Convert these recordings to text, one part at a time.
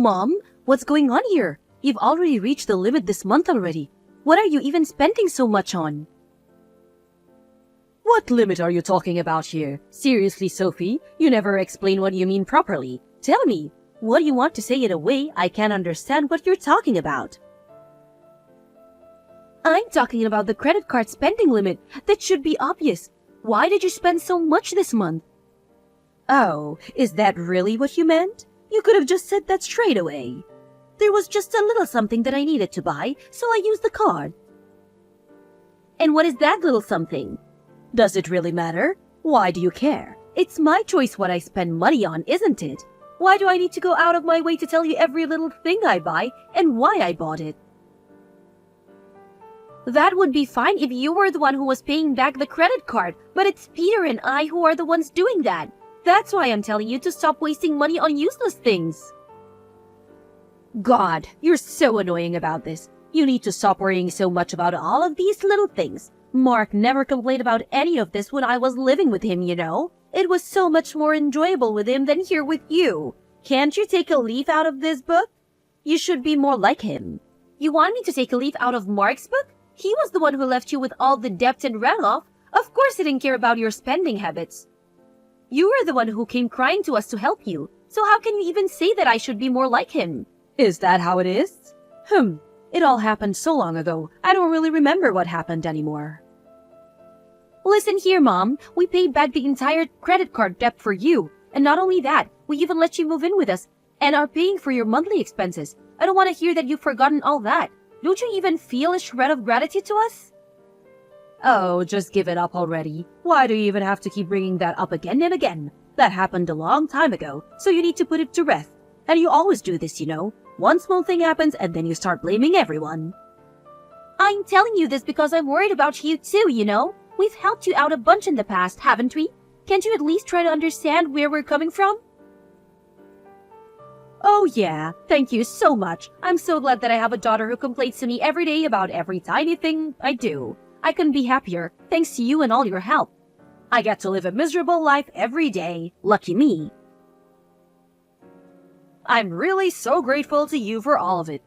Mom, what's going on here? You've already reached the limit this month already. What are you even spending so much on? What limit are you talking about here? Seriously, Sophie, you never explain what you mean properly. Tell me, what do you want to say in a way I can't understand what you're talking about? I'm talking about the credit card spending limit. That should be obvious. Why did you spend so much this month? Oh, is that really what you meant? You could have just said that straight away. There was just a little something that I needed to buy, so I used the card. And what is that little something? Does it really matter? Why do you care? It's my choice what I spend money on, isn't it? Why do I need to go out of my way to tell you every little thing I buy and why I bought it? That would be fine if you were the one who was paying back the credit card, but it's Peter and I who are the ones doing that. That's why I'm telling you to stop wasting money on useless things. God, you're so annoying about this. You need to stop worrying so much about all of these little things. Mark never complained about any of this when I was living with him, you know. It was so much more enjoyable with him than here with you. Can't you take a leaf out of this book? You should be more like him. You want me to take a leaf out of Mark's book? He was the one who left you with all the debt and ran off. Of course he didn't care about your spending habits. You were the one who came crying to us to help you. So how can you even say that I should be more like him? Is that how it is? It all happened so long ago. I don't really remember what happened anymore. Listen here, Mom. We paid back the entire credit card debt for you. And not only that, we even let you move in with us and are paying for your monthly expenses. I don't want to hear that you've forgotten all that. Don't you even feel a shred of gratitude to us? Oh, just give it up already. Why do you even have to keep bringing that up again and again? That happened a long time ago, so you need to put it to rest. And you always do this, you know. One small thing happens and then you start blaming everyone. I'm telling you this because I'm worried about you too, you know. We've helped you out a bunch in the past, haven't we? Can't you at least try to understand where we're coming from? Oh yeah, thank you so much. I'm so glad that I have a daughter who complains to me every day about every tiny thing I do. I couldn't be happier, thanks to you and all your help. I get to live a miserable life every day. Lucky me. I'm really so grateful to you for all of it.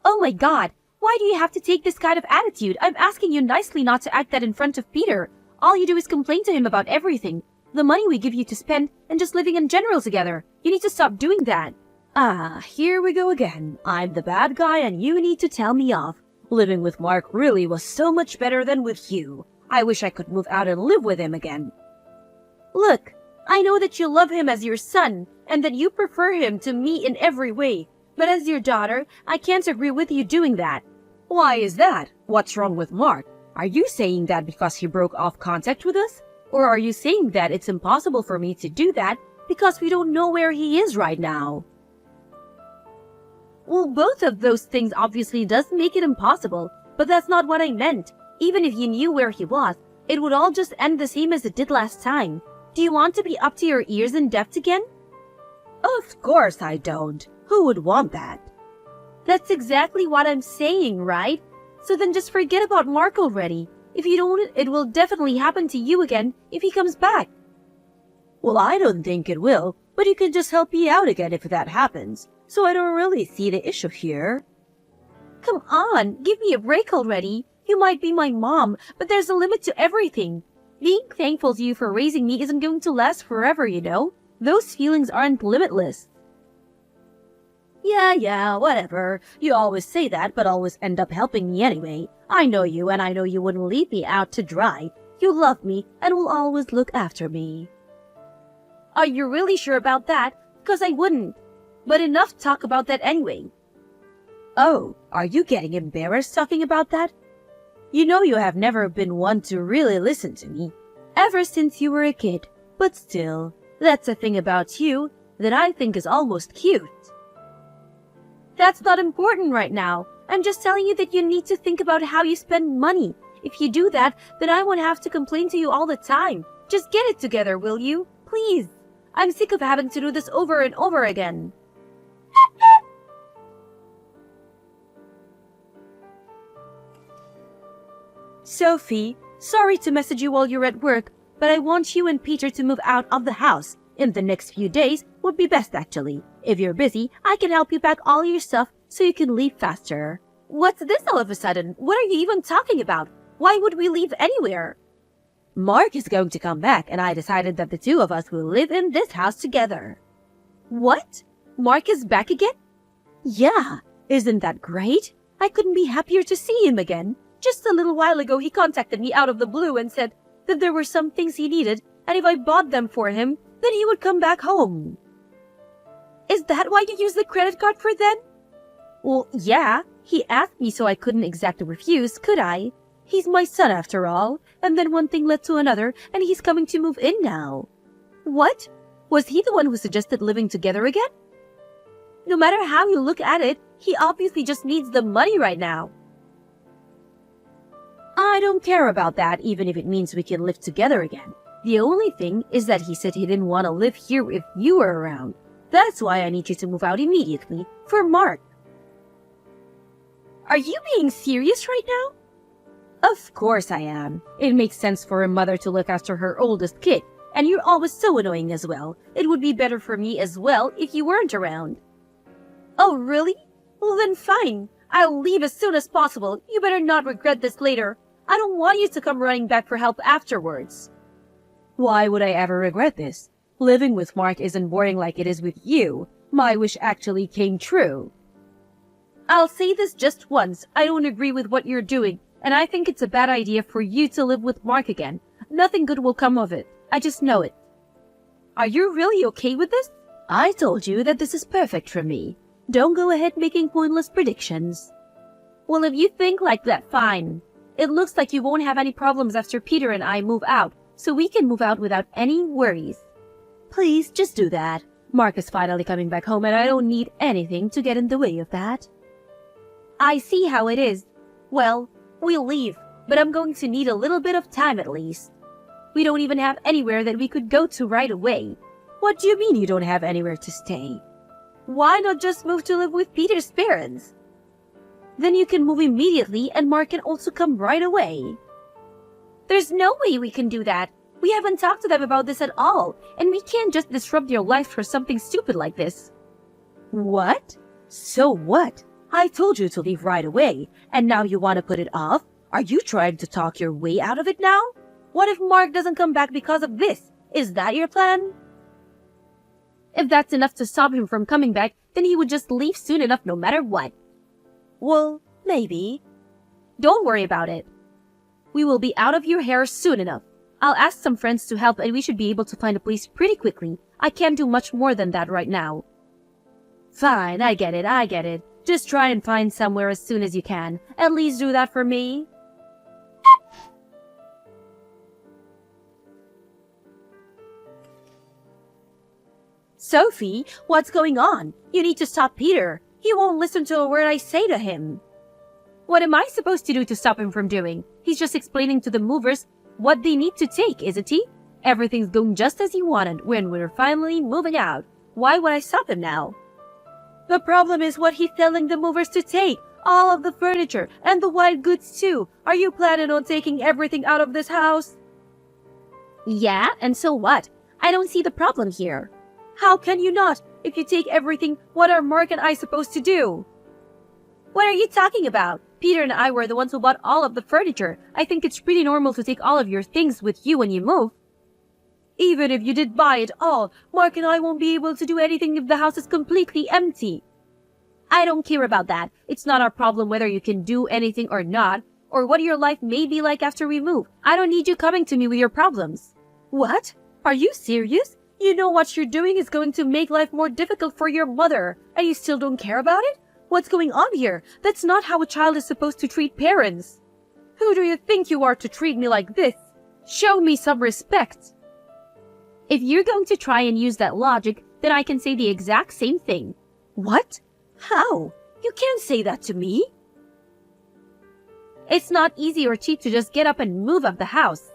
Oh my God, why do you have to take this kind of attitude? I'm asking you nicely not to act that in front of Peter. All you do is complain to him about everything. The money we give you to spend and just living in general together. You need to stop doing that. Here we go again. I'm the bad guy and you need to tell me off. Living with Mark really was so much better than with you. I wish I could move out and live with him again. Look, I know that you love him as your son and that you prefer him to me in every way. But as your daughter, I can't agree with you doing that. Why is that? What's wrong with Mark? Are you saying that because he broke off contact with us? Or are you saying that it's impossible for me to do that because we don't know where he is right now? Well, both of those things obviously does make it impossible, but that's not what I meant. Even if you knew where he was, it would all just end the same as it did last time. Do you want to be up to your ears in debt again? Of course I don't. Who would want that? That's exactly what I'm saying, right? So then just forget about Mark already. If you don't, it will definitely happen to you again if he comes back. Well, I don't think it will, but you can just help me out again if that happens. So I don't really see the issue here. Come on, give me a break already. You might be my mom, but there's a limit to everything. Being thankful to you for raising me isn't going to last forever, you know? Those feelings aren't limitless. Yeah, whatever. You always say that, but always end up helping me anyway. I know you, and I know you wouldn't leave me out to dry. You love me, and will always look after me. Are you really sure about that? Because I wouldn't. But enough talk about that anyway. Oh, are you getting embarrassed talking about that? You know you have never been one to really listen to me, ever since you were a kid. But still, that's a thing about you that I think is almost cute. That's not important right now. I'm just telling you that you need to think about how you spend money. If you do that, then I won't have to complain to you all the time. Just get it together, will you? Please. I'm sick of having to do this over and over again. Sophie, sorry to message you while you're at work, but I want you and Peter to move out of the house in the next few days would be best actually. If you're busy, I can help you pack all your stuff so you can leave faster. What's this all of a sudden? What are you even talking about? Why would we leave anywhere? Mark is going to come back, and I decided that the two of us will live in this house together. What? Mark is back again? Yeah, isn't that great? I couldn't be happier to see him again. Just a little while ago, he contacted me out of the blue and said that there were some things he needed, and if I bought them for him, then he would come back home. Is that why you used the credit card for then? Well, yeah, he asked me so I couldn't exactly refuse, could I? He's my son after all, and then one thing led to another, and he's coming to move in now. What? Was he the one who suggested living together again? No matter how you look at it, he obviously just needs the money right now. I don't care about that, even if it means we can live together again. The only thing is that he said he didn't want to live here if you were around. That's why I need you to move out immediately, for Mark. Are you being serious right now? Of course I am. It makes sense for a mother to look after her oldest kid, and you're always so annoying as well. It would be better for me as well if you weren't around. Oh, really? Well then fine. I'll leave as soon as possible. You better not regret this later. I don't want you to come running back for help afterwards. Why would I ever regret this? Living with Mark isn't boring like it is with you. My wish actually came true. I'll say this just once. I don't agree with what you're doing, and I think it's a bad idea for you to live with Mark again. Nothing good will come of it. I just know it. Are you really okay with this? I told you that this is perfect for me. Don't go ahead making pointless predictions. Well, if you think like that, fine. It looks like you won't have any problems after Peter and I move out, so we can move out without any worries. Please, just do that. Mark is finally coming back home, and I don't need anything to get in the way of that. I see how it is. Well, we'll leave, but I'm going to need a little bit of time at least. We don't even have anywhere that we could go to right away. What do you mean you don't have anywhere to stay? Why not just move to live with Peter's parents? Then you can move immediately and Mark can also come right away. There's no way we can do that. We haven't talked to them about this at all, and we can't just disrupt your life for something stupid like this. What? So what? I told you to leave right away, and now you want to put it off? Are you trying to talk your way out of it now? What if Mark doesn't come back because of this? Is that your plan? If that's enough to stop him from coming back, then he would just leave soon enough no matter what. Well, maybe. Don't worry about it. We will be out of your hair soon enough. I'll ask some friends to help and we should be able to find a place pretty quickly. I can't do much more than that right now. Fine, I get it. Just try and find somewhere as soon as you can. At least do that for me. Sophie, what's going on? You need to stop Peter. He won't listen to a word I say to him. What am I supposed to do to stop him from doing? He's just explaining to the movers what they need to take, isn't he? Everything's going just as he wanted when we're finally moving out. Why would I stop him now? The problem is what he's telling the movers to take. All of the furniture and the white goods too. Are you planning on taking everything out of this house? Yeah, and so what? I don't see the problem here. How can you not? If you take everything, what are Mark and I supposed to do? What are you talking about? Peter and I were the ones who bought all of the furniture. I think it's pretty normal to take all of your things with you when you move. Even if you did buy it all, Mark and I won't be able to do anything if the house is completely empty. I don't care about that. It's not our problem whether you can do anything or not, or what your life may be like after we move. I don't need you coming to me with your problems. What? Are you serious? You know what you're doing is going to make life more difficult for your mother, and you still don't care about it? What's going on here? That's not how a child is supposed to treat parents. Who do you think you are to treat me like this? Show me some respect. If you're going to try and use that logic, then I can say the exact same thing. What? How? You can't say that to me. It's not easy or cheap to just get up and move out the house.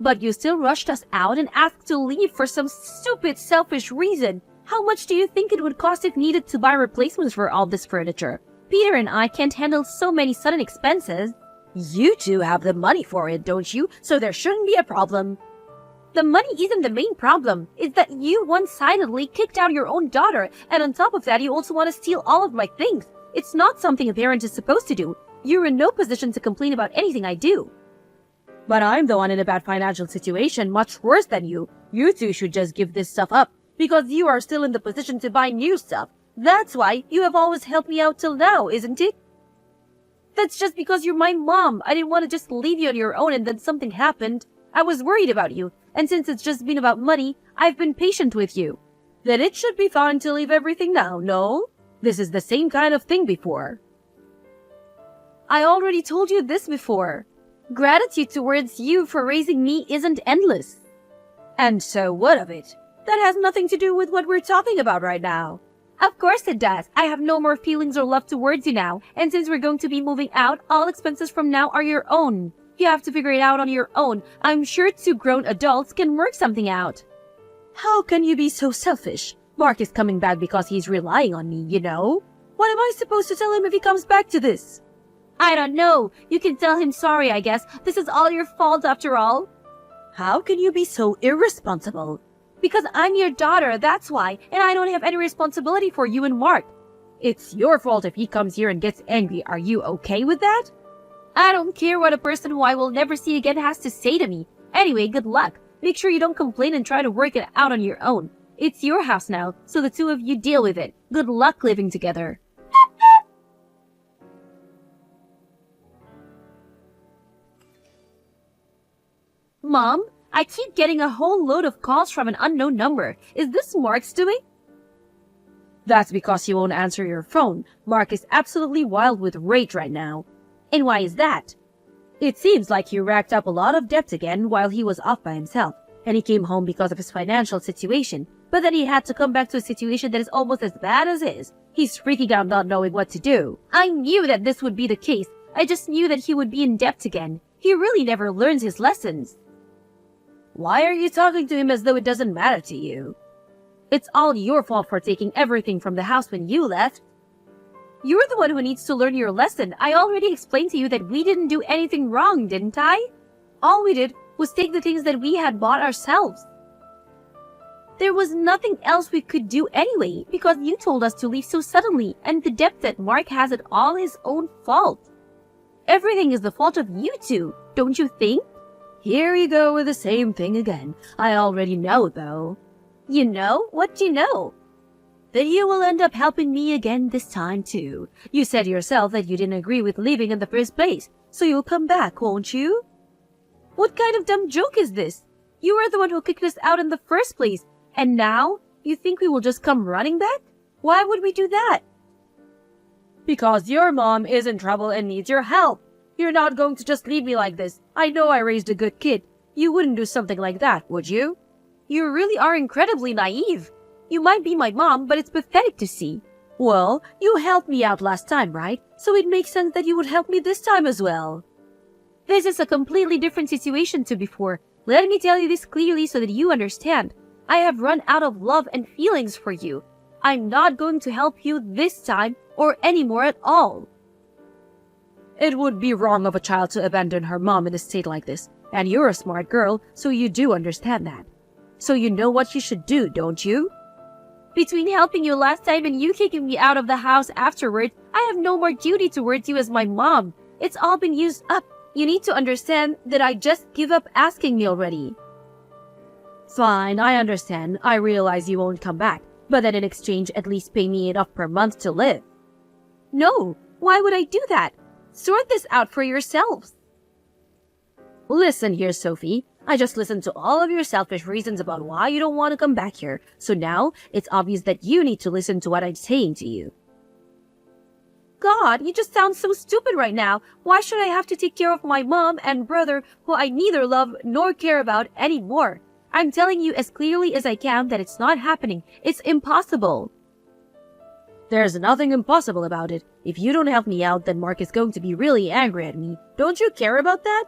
But you still rushed us out and asked to leave for some stupid, selfish reason. How much do you think it would cost if needed to buy replacements for all this furniture? Peter and I can't handle so many sudden expenses. You two have the money for it, don't you? So there shouldn't be a problem. The money isn't the main problem. It's that you one-sidedly kicked out your own daughter, and on top of that, you also want to steal all of my things. It's not something a parent is supposed to do. You're in no position to complain about anything I do. But I'm the one in a bad financial situation, much worse than you. You two should just give this stuff up, because you are still in the position to buy new stuff. That's why you have always helped me out till now, isn't it? That's just because you're my mom. I didn't want to just leave you on your own and then something happened. I was worried about you, and since it's just been about money, I've been patient with you. Then it should be fine to leave everything now, no? This is the same kind of thing before. I already told you this before. Gratitude towards you for raising me isn't endless. And so what of it? That has nothing to do with what we're talking about right now. Of course it does. I have no more feelings or love towards you now, and since we're going to be moving out, all expenses from now are your own. You have to figure it out on your own. I'm sure two grown adults can work something out. How can you be so selfish? Mark is coming back because he's relying on me, you know? What am I supposed to tell him if he comes back to this? I don't know. You can tell him sorry, I guess. This is all your fault after all. How can you be so irresponsible? Because I'm your daughter, that's why, and I don't have any responsibility for you and Mark. It's your fault if he comes here and gets angry. Are you okay with that? I don't care what a person who I will never see again has to say to me. Anyway, good luck. Make sure you don't complain and try to work it out on your own. It's your house now, so the two of you deal with it. Good luck living together. Mom, I keep getting a whole load of calls from an unknown number. Is this Mark's doing? That's because he won't answer your phone. Mark is absolutely wild with rage right now. And why is that? It seems like he racked up a lot of debt again while he was off by himself, and he came home because of his financial situation, but then he had to come back to a situation that is almost as bad as his. He's freaking out not knowing what to do. I knew that this would be the case. I just knew that he would be in debt again. He really never learns his lessons. Why are you talking to him as though it doesn't matter to you? It's all your fault for taking everything from the house when you left. You're the one who needs to learn your lesson. I already explained to you that we didn't do anything wrong, didn't I? All we did was take the things that we had bought ourselves. There was nothing else we could do anyway, because you told us to leave so suddenly, and the debt that Mark has is all his own fault. Everything is the fault of you two, don't you think? Here you go with the same thing again. I already know, though. You know? What do you know? That you will end up helping me again this time, too. You said yourself that you didn't agree with leaving in the first place, so you'll come back, won't you? What kind of dumb joke is this? You were the one who kicked us out in the first place, and now you think we will just come running back? Why would we do that? Because your mom is in trouble and needs your help. You're not going to just leave me like this. I know I raised a good kid. You wouldn't do something like that, would you? You really are incredibly naive. You might be my mom, but it's pathetic to see. Well, you helped me out last time, right? So it makes sense that you would help me this time as well. This is a completely different situation to before. Let me tell you this clearly so that you understand. I have run out of love and feelings for you. I'm not going to help you this time or anymore at all. It would be wrong of a child to abandon her mom in a state like this, and you're a smart girl, so you do understand that. So you know what you should do, don't you? Between helping you last time and you kicking me out of the house afterward, I have no more duty towards you as my mom. It's all been used up. You need to understand that I just give up asking me already. Fine, I understand. I realize you won't come back, but then in exchange, at least pay me enough per month to live. No, why would I do that? Sort this out for yourselves. Listen here, Sophie. I just listened to all of your selfish reasons about why you don't want to come back here, so now it's obvious that you need to listen to what I'm saying to you. God, you just sound so stupid right now. Why should I have to take care of my mom and brother who I neither love nor care about anymore? I'm telling you as clearly as I can that it's not happening. It's impossible. There's nothing impossible about it. If you don't help me out, then Mark is going to be really angry at me. Don't you care about that?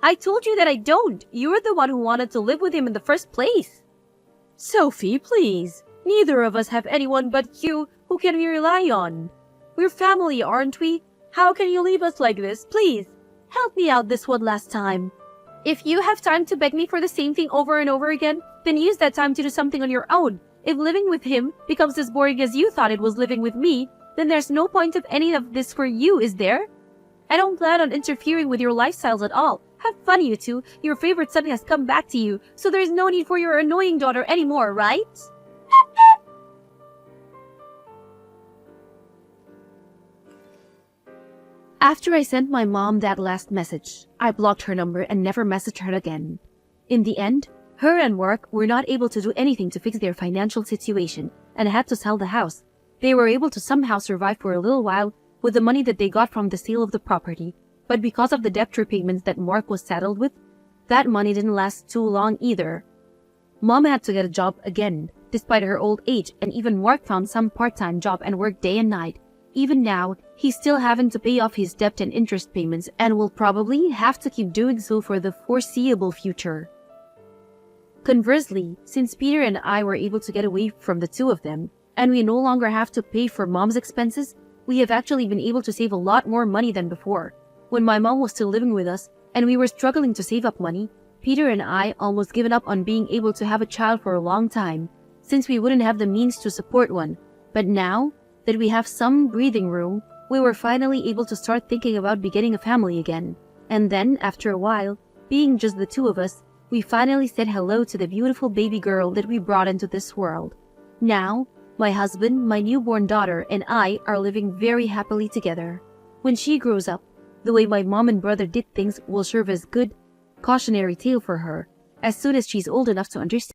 I told you that I don't. You're the one who wanted to live with him in the first place. Sophie, please. Neither of us have anyone but you who can we rely on. We're family, aren't we? How can you leave us like this? Please, help me out this one last time. If you have time to beg me for the same thing over and over again, then use that time to do something on your own. If living with him becomes as boring as you thought it was living with me, then there's no point of any of this for you, is there? I don't plan on interfering with your lifestyles at all. Have fun, you two. Your favorite son has come back to you, so there's no need for your annoying daughter anymore, right? After I sent my mom that last message, I blocked her number and never messaged her again. In the end, her and Mark were not able to do anything to fix their financial situation and had to sell the house. They were able to somehow survive for a little while with the money that they got from the sale of the property, but because of the debt repayments that Mark was saddled with, that money didn't last too long either. Mom had to get a job again, despite her old age, and even Mark found some part-time job and worked day and night. Even now, he's still having to pay off his debt and interest payments and will probably have to keep doing so for the foreseeable future. Conversely, since Peter and I were able to get away from the two of them, and we no longer have to pay for mom's expenses, we have actually been able to save a lot more money than before. When my mom was still living with us and we were struggling to save up money, Peter and I almost given up on being able to have a child for a long time, since we wouldn't have the means to support one. But now that we have some breathing room, we were finally able to start thinking about beginning a family again. And then, after a while, being just the two of us, we finally said hello to the beautiful baby girl that we brought into this world. Now, my husband, my newborn daughter, and I are living very happily together. When she grows up, the way my mom and brother did things will serve as good cautionary tale for her as soon as she's old enough to understand.